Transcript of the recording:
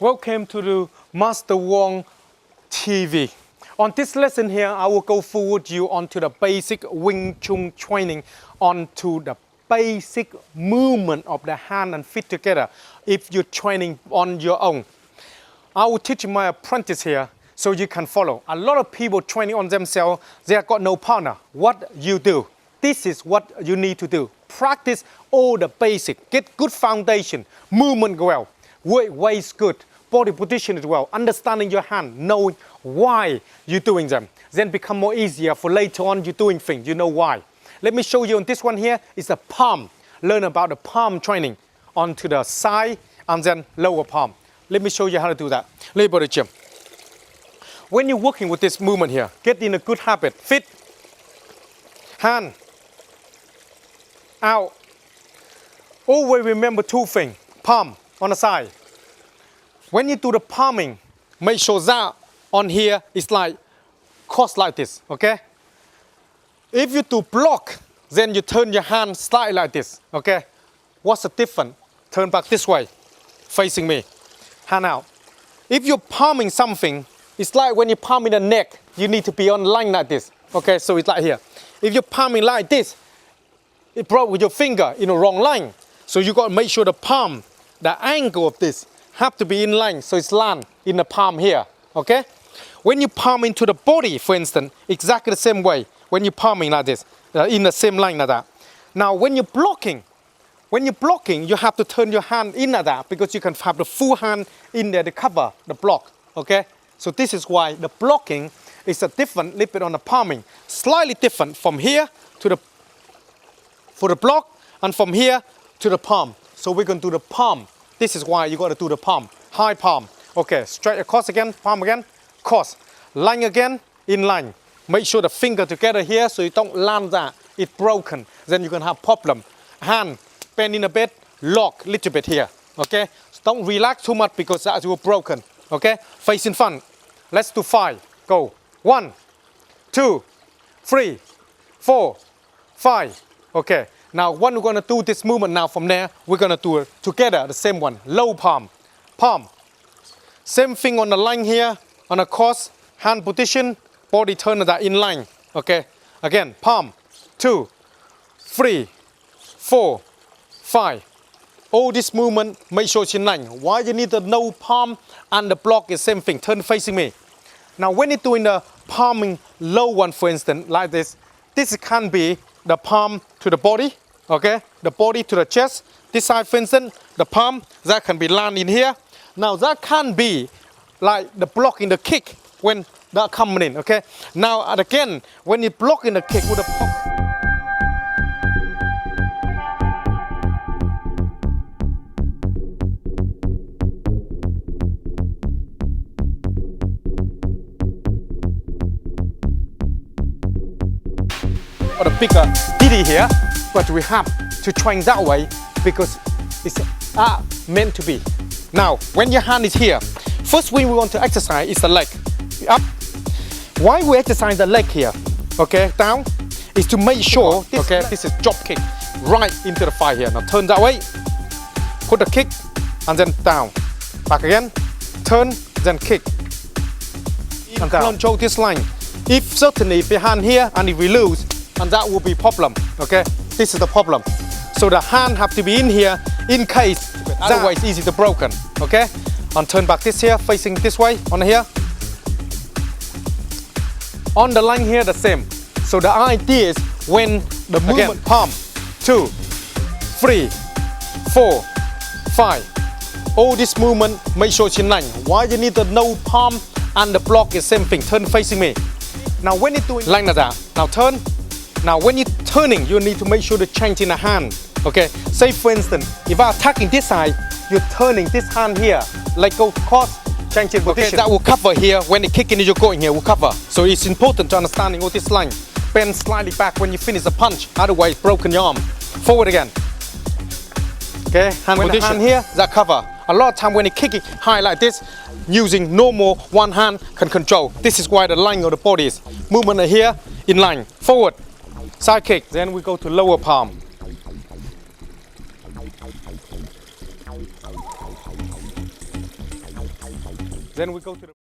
Welcome to the Master Wong TV. On this lesson here, I will go forward you onto the basic Wing Chun training, onto the basic movement of the hand and feet together if you're training on your own. I will teach my apprentice here so you can follow. A lot of people training on themselves, they have got no partner. What you do? This is what you need to do. Practice all the basic, get good foundation, movement well, weight is good, body position is well, understanding your hand, knowing why you're doing them. Then become more easier for later on you're doing things, you know why. Let me show you on this one here is the palm. Learn about the palm training onto the side and then lower palm. Let me show you how to do that. Let's go to the gym. When you're working with this movement here, get in a good habit. Feet, hand, out. Always remember two things. Palm on the side. When you do the palming, make sure that on here is like cross like this, okay? If you do block, then you turn your hand slightly like this, okay? What's the difference? Turn back this way, facing me, hand out. If you're palming something, it's like when you're palming the neck, you need to be on line like this, okay? So it's like here. If you're palming like this, it brought with your finger in the wrong line. So you got to make sure the palm, the angle of this, have to be in line, so it's land in the palm here, okay? When you palm into the body, for instance, exactly the same way. When you're palming like this, in the same line like that. Now, when you're blocking, you have to turn your hand in like that because you can have the full hand in there to cover the block, okay? So this is why the blocking is a different little bit on the palming. Slightly different from here to the, for the block, and from here to the palm. So we're going to do the palm. This is why you got to do the palm. High palm. Okay, straight across again, palm again, cross. Line again, in line. Make sure the finger together here so you don't land that. It's broken. Then you're going to have problem. Hand, bend in a bit, lock a little bit here. Okay? So don't relax too much because that will broken. Okay? Face in front. Let's do 5. Go. 1, 2, 3, 4, 5. Okay. Now, when we're going to do this movement now from there, we're going to do it together, the same one. Low palm, palm. Same thing on the line here, on the cross, hand position, body turn that in line. Okay, again, palm, 2, 3, 4, 5. All this movement, make sure it's in line. Why you need the no palm and the block is same thing, turn facing me. Now, when you're doing the palming low one, for instance, like this can be the palm to the body. Okay, the body to the chest. This side, for instance, the palm, that can be land in here. Now that can be like the block in the kick when that coming in, okay? Now and again, when you block in the kick with a or the bigger ditty here, but we have to train that way because it's meant to be. Now, when your hand is here, first thing we want to exercise is the leg. Up. Why we exercise the leg here? Okay, down, is to make sure, okay, this is drop kick, right into the thigh here. Now turn that way, put the kick, and then down. Back again, turn, then kick. And down. Control this line. If certainly behind here, and if we lose, and that will be problem, okay? This is the problem. So the hand have to be in here in case, otherwise easy to broken, okay? And turn back this here, facing this way, on here. On the line here, the same. So the idea is when the movement, again, palm, 2, 3, 4, 5. All this movement, make sure it's in line. Why you need the no palm and the block is same thing, turn facing me. Now when you're doing line like that, now turn. Now when you're turning, you need to make sure to change in the hand. Okay, say for instance, if I'm attacking this side, you're turning this hand here, like go cross, change in position. Okay, that will cover here, when you're kicking you're going here, will cover. So it's important to understanding all this line. Bend slightly back when you finish the punch, otherwise broken your arm. Forward again. Okay, hand when position. The hand here, that cover. A lot of time when you're kicking high like this, using normal one hand can control. This is why the line of the body is. Movement here, in line, forward. Side kick, then we go to lower palm. Then we go to the